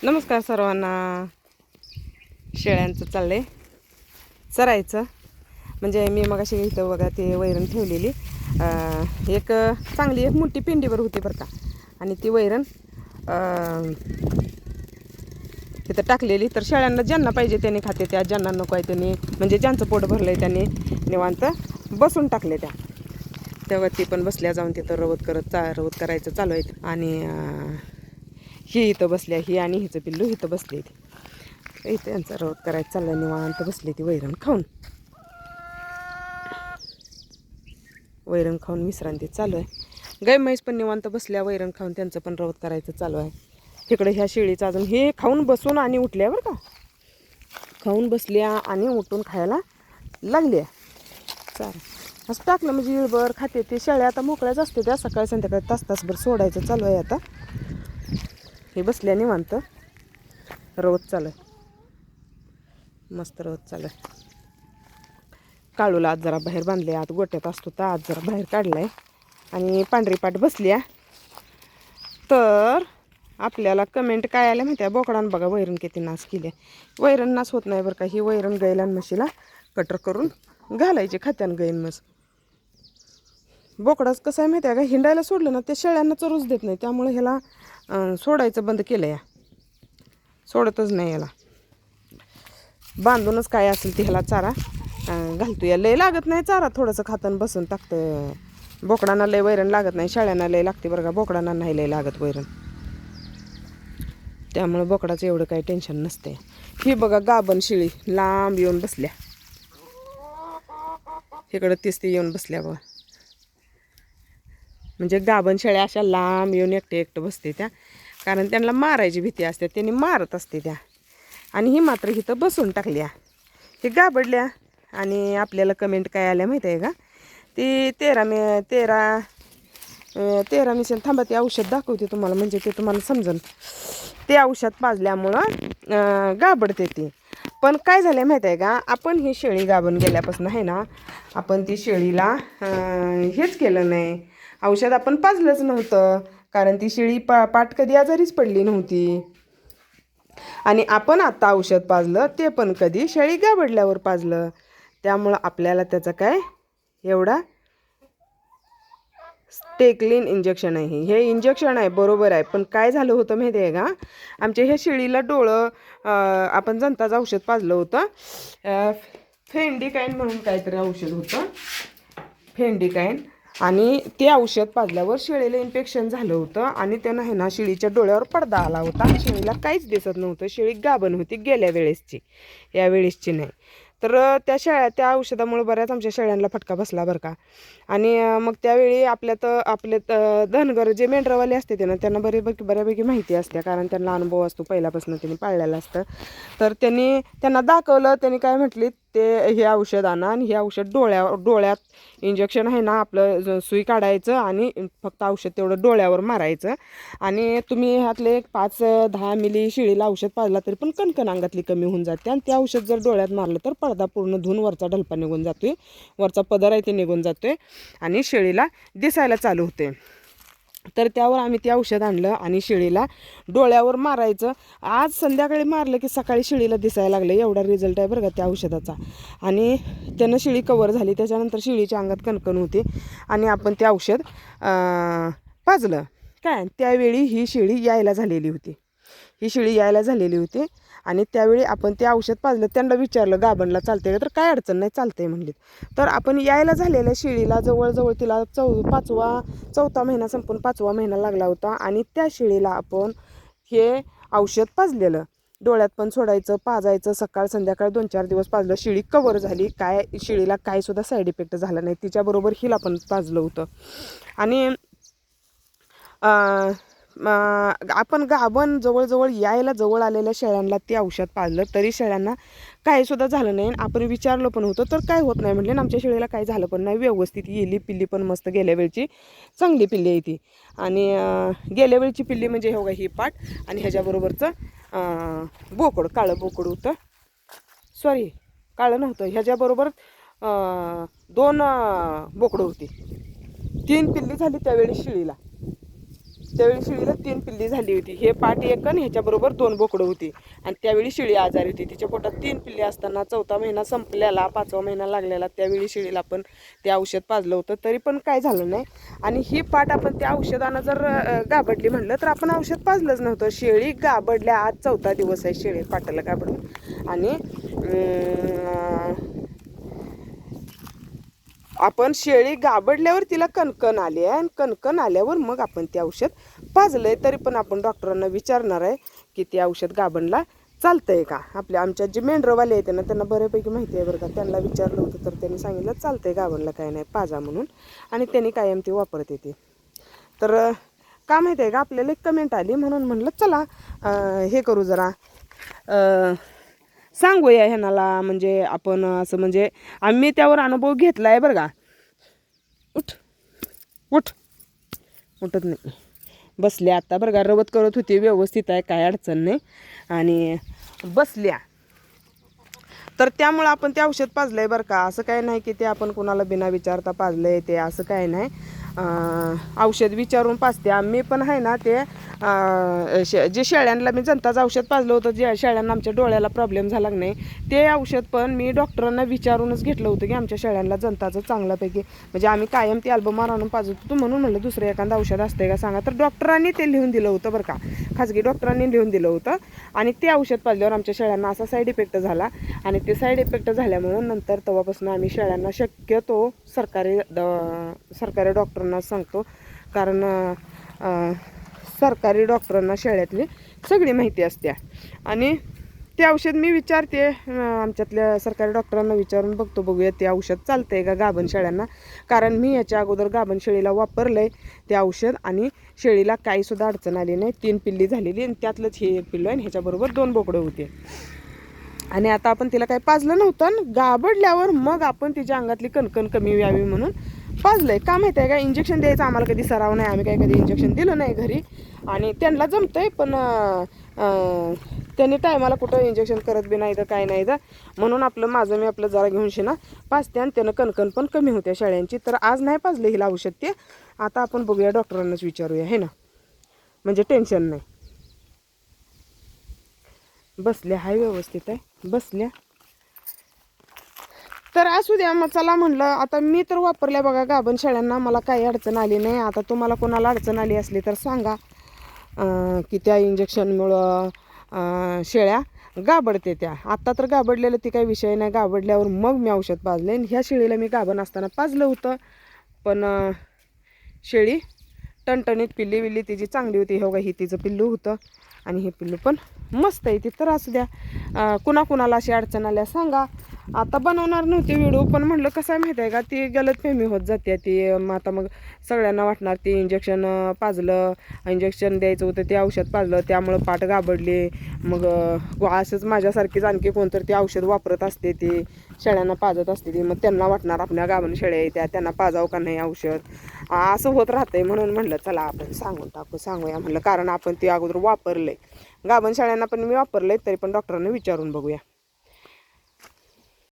नमस्कार सर्वांना. शेळ्यांचं चाललंय चरायचं. म्हणजे मी मग अशी इथं बघा ते वैरण ठेवलेली, एक चांगली एक मोठी पिंडीवर होती बरं का. आणि ती वैरण तिथं टाकलेली. तर शेळ्यांना ज्यांना पाहिजे त्यांनी खाते, त्या ज्यांना नको आहे त्यांनी, म्हणजे ज्यांचं पोट भरलं आहे त्यांनी निवांत बसून टाकले. तेव्हा ती पण बसल्या जाऊन तिथं रवत करायचं चालू आहे. आणि ही इथं बसल्या, ही आणि हिचं पिल्लू इथं बसले. इथं यांचा रवत करायचं चाललं, निवांत बसली ती वैरण खाऊन. वैरण खाऊन विश्रांती चालू आहे. गाय म्हैस पण निवांत बसल्या वैरण खाऊन, त्यांचं पण रवत करायचं चालू आहे. तिकडे ह्या शेळीचं अजून हे खाऊन बसून आणि उठल्या बरं का. खाऊन बसल्या आणि उठून खायला लागल्या. चालेल असं टाकलं म्हणजे इळभर खाते. ते शेळ्या आता मोकळ्याच असते, त्या सकाळी संध्याकाळी तासभर सोडायचं चालू आहे. आता हे बसल्या निवांत रवत चालू आहे, मस्त रवत चालू आहे. काळूला आज जरा बाहेर बांधले, आत गोट्यात असतो तर आज जरा बाहेर काढलाय. आणि पांढरी पाट बसल्या. तर आपल्याला कमेंट काय आल्या माहिती आहे, बोकडानं बघा वैरण किती नाश केली. वैरण नाश होत नाही बरं का. ही वैरण गाईला म्हशीला कटर करून घालायची, खात्यानं गाईन म्हस. बोकडाच कसं आहे माहिती आहे का, हिंडायला सोडलं ना ते शेळ्यांना चरूच देत नाही. त्यामुळे ह्याला सोडायचं बंद केलं या, सोडतच नाही याला. बांधूनच काय असेल ते ह्याला चारा घालतो या. लय लागत नाही चारा, थोडंसं खातन बसून टाकतं. बोकडांना लय वैरण लागत नाही, शेळ्यांना लय लागते बरं का. बोकडांना नाही लय लागत वैरण, त्यामुळे बोकडाचं एवढं काही टेन्शन नसते. ही बघा गाभण शेळी लांब येऊन बसल्या, इकडं ती येऊन बसल्या बघा. म्हणजे गाभण शेळ्या अशा लांब येऊन एकटं बसते त्या, कारण त्यांना मारायची भीती असते, त्यांनी मारत असते त्या. आणि ही मात्र इथं बसून टाकल्या, हे गाबडल्या. आणि आपल्याला कमेंट काय आल्या माहिती आहे का, ती 13 मिशन थांबा, ते औषध दाखवते तुम्हाला म्हणजे ते तुम्हाला समजन. ते औषध पाजल्यामुळं गाबडते ती. पण काय झालं माहिती आहे का, आपण ही शेळी गाभण गेल्यापासून आहे ना, आपण ती शेळीला हेच केलं नाही, औषध आपण पाजलंच नव्हतं. कारण ती शेळी पाट कधी आजारीच पडली नव्हती. आणि आपण आता औषध पाजलं ते पण कधी शेळी गाबडल्यावर पाजलं. त्यामुळं आपल्याला त्याचं काय एवढा स्टेक्लिन इंजेक्शन आहे, हे इंजेक्शन आहे बरोबर आहे. पण काय झालं होतं माहिती आहे का, आमच्या ह्या शेळीला डोळं आपण जनताचं औषध पाजलं होतं. फेंडिकाईन म्हणून काहीतरी औषध होतं, फेंडिकाईन. आणि ते औषध पाजल्यावर शेळीला इन्फेक्शन झालं होतं. आणि त्यानं आहे ना शेळीच्या डोळ्यावर पडदा आला होता. शेळीला काहीच दिसत नव्हतं. शेळी गाभण होती गेल्या वेळेसची, या वेळेसची नाही. तर त्या औषधामुळे बऱ्याच आमच्या शेळ्यांना फटका बसला बरं का. आणि मग त्यावेळी आपल्यात धनगर जे मेंढरावाले असते ते ना, त्यांना बऱ्यापैकी माहिती असते, कारण त्यांना अनुभव असतो पहिल्यापासून, त्यांनी पाळलेलं असतं. तर त्यांना दाखवलं. त्यांनी काय म्हटली, ते हे औषध आणा आणि हे औषध डोळ्यात इंजेक्शन आहे ना, आपलं सुई काढायचं आणि फक्त औषध तेवढं डोळ्यावर मारायचं. आणि तुम्ही ह्यातले 5-10 मिली शेळीला औषध पाजला तरी पण कणकण अंगातली कमी होऊन जाते. आणि ते औषध जर डोळ्यात मारलं तर पडदा पूर्ण धुवून वरचा ढलपा निघून जातोय, वरचा पदर आहे ते निघून जातोय आणि शेळीला दिसायला चालू होते. तर त्यावर आम्ही ते औषध आणलं आणि शेळीला डोळ्यावर मारायचं. आज संध्याकाळी मारलं की सकाळी शेळीला दिसायला लागलं, एवढा रिझल्ट आहे बरं का त्या औषधाचा. आणि त्यानं शेळी कवर झाली. त्याच्यानंतर शेळीच्या अंगात कणकण होती आणि आपण ते औषध पाजलं काय. त्यावेळी ही शेळी यायला झालेली होती. आणि त्यावेळी आपण ते औषध पाजलं. त्यांना विचारलं गाभणला चालते का, तर काय अडचण नाही, चालते म्हणलीत. तर आपण यायला झालेल्या शेळीला जवळजवळ तिला 4था महिना संपून 5वा महिना लागला होता. आणि त्या शेळीला आपण हे औषध पाजलेलं, डोळ्यात पण सोडायचं, पाजायचं, सकाळ संध्याकाळ 2-4 दिवस पाजलं. शेळी कवर झाली, काय शेळीला काय सुद्धा साईड इफेक्ट झाला नाही. तिच्याबरोबर हिला पण पाजलं होतं. आणि आपण गाभण जवळजवळ यायला जवळ आलेल्या शेळ्यांना ते औषध पाजलं तरी शेळ्यांना काही सुद्धा झालं नाही. आपण विचारलं पण होतं तर काय होत नाही म्हणले, आमच्या शेळीला काही झालं पण नाही, व्यवस्थित येली. पिल्ली पण मस्त गेल्या वेळची चांगली पिल्ली आहे ती. आणि गेल्या वेळची पिल्ली म्हणजे हे बघा ही पाट आणि ह्याच्याबरोबरचं बोकड, काळं बोकड होतं. सॉरी काळं नव्हतं, ह्याच्याबरोबर 2 बोकडं होती. 3 पिल्ली झाली त्यावेळी शेळीला. त्यावेळी शेळीला 3 पिल्ली झाली होती. हे पाट एक आणि ह्याच्याबरोबर 2 बोकडं होती. आणि त्यावेळी शेळी आजारी होती. तिच्या पोटात 3 पिल्ली असताना 4था महिना संपलेला, 5वा महिना लागलेला, त्यावेळी शेळीला आपण ते औषध पाजलं होतं, तरी पण काय झालं नाही. आणि ही पाट आपण त्या औषधानं जर गाबडली म्हणलं तर आपण औषध पाजलंच नव्हतं. शेळी गाबडल्या, आज 4था दिवस आहे शेळी पाटाला गाबडून. आणि आपण शेळी गाबडल्यावर तिला कणकण आली आहे आणि कणकण आल्यावर मग आपण ते औषध पाजलंय. तरी पण आपण डॉक्टरांना विचारणार आहे की ते औषध गाबणला चालतंय का. आमच्या जे मेंढरवाले आहेत ना त्यांना बऱ्यापैकी माहिती आहे बरं का. त्यांना विचारलं होतं तर त्यांनी सांगितलं चालतंय गाबणला काय नाही, पाजा म्हणून. आणि त्यांनी कायम ते वापरते ते. तर का माहिती आहे का, आपल्याला एक कमेंट आली म्हणून म्हणलं चला हे करू जरा सांगूया ह्यानाला. म्हणजे आपण असं म्हणजे आम्ही त्यावर अनुभव घेतला आहे बरं का. उठत नाही, बसल्या आता बरं का. रवत करत होती, व्यवस्थित आहे, काय अडचण नाही. आणि बसल्या तर त्यामुळं आपण ते औषध पाजलं आहे बरं का. असं काय नाही की ते आपण कोणाला बिना विचारता पाजलं आहे ते, असं काय नाही. औषध विचारून पाजते आम्ही पण आहे ना. ते जे शेळ्यांना मी जनताचं औषध पाजलं होतं, जे शेळ्यांना आमच्या डोळ्याला प्रॉब्लेम झाला नाही, ते औषध पण मी डॉक्टरांना विचारूनच घेतलं होतं की आमच्या शेळ्यांना जनताचं चांगल्यापैकी, म्हणजे आम्ही कायम ते अल्बमार आणून पाजत होतो. म्हणून म्हणलं दुसरं एखादं औषध असतंय का सांगा. तर डॉक्टरांनी ते लिहून दिलं होतं बरं का, खाजगी डॉक्टरांनी लिहून दिलं होतं. आणि ते औषध पाजल्यावर आमच्या शेळ्यांना असा साईड इफेक्ट झाला. आणि ते साईड इफेक्ट झाल्यामुळं नंतर तेव्हापासून आम्ही शेळ्यांना शक्यतो सरकारी डॉक्टरांना सांगतो. कारण सरकारी डॉक्टरांना शेळ्यातली सगळी माहिती असते. आणि ते औषध मी विचारते आमच्यातल्या सरकारी डॉक्टरांना विचारून बघतो, बघूया ते औषध चालतंय का गाभण शेळ्यांना. कारण मी याच्या अगोदर गाभण शेळीला वापरलं आहे ते औषध आणि शेळीला काहीसुद्धा अडचण आली नाही. 3 पिल्ली झालेली आणि त्यातलंच हे एक पिल्लं आहे आणि ह्याच्याबरोबर 2 बोकडं होते. आणि आता आपण तिला काही पाजलं नव्हतं आणि गाबडल्यावर मग आपण तिच्या अंगातली कणकण कमी व्हावी म्हणून पाजलंय. का माहिती आहे का, इंजेक्शन द्यायचं आम्हाला कधी सराव नाही, आम्ही काही कधी इंजेक्शन दिलं नाही घरी. आणि त्यांना जमतंय पण त्यांनी टायमाला कुठं इंजेक्शन करत बी नाही तर काय नाही तर. म्हणून माझं मी आपलं जरा घेऊन शिना पाजते आणि त्यानं कणकण पण कमी होत्या शेळ्यांची. तर आज नाही पाजलं हिला औषध ते. आता आपण बघूया, डॉक्टरांनाच विचारूया हे ना, म्हणजे टेन्शन नाही. बसल्या हाय, व्यवस्थित आहे बसल्या. तर असू द्या मग, चला म्हणलं. आता मी तर वापरल्या बघा गाभण शेळ्यांना, मला काही अडचण आली नाही. आता तुम्हाला कोणाला अडचण आली असली तर सांगा की त्या इंजेक्शनमुळं शेळ्या गाबडते त्या. आत्ता तर गाबडलेलं ती काही विषय नाही, गाबडल्यावर मग मी औषध पाजले. आणि ह्या शेळीला मी गाभण असताना पाजलं होतं पण शेळी टणटणीत, पिल्ली विल्ली तिची चांगली होती. हो का, ही तिचं पिल्लू होतं आणि हे पिल्लू पण मस्त आहे. ती तर असू द्या. कुणाकुणाला अशी अडचण आल्या सांगा. आता बनवणार नव्हते व्हिडिओ पण म्हणलं कसं आहे माहिती आहे का, ती गलतफहमी होत जाते ती. आता मग सगळ्यांना वाटणार ती इंजेक्शन पाजलं, इंजेक्शन द्यायचं होतं ते औषध पाजलं त्यामुळं पाठ गाबडली. मग असंच माझ्यासारखीच आणखी कोणतरी ते औषध वापरत असते, ती शेळ्यांना पाजत असते ती. मग त्यांना वाटणार आपल्या गाभण शेळ्या येत्या, त्यांना पाजावं का नाही औषध, असं होत राहतंय. म्हणून म्हणलं चला आपण सांगूया म्हणलं. कारण आपण ते अगोदर वापरलंय गाभण शेळ्यांना पण मी वापरलंय, तरी पण डॉक्टरांना विचारून बघूया.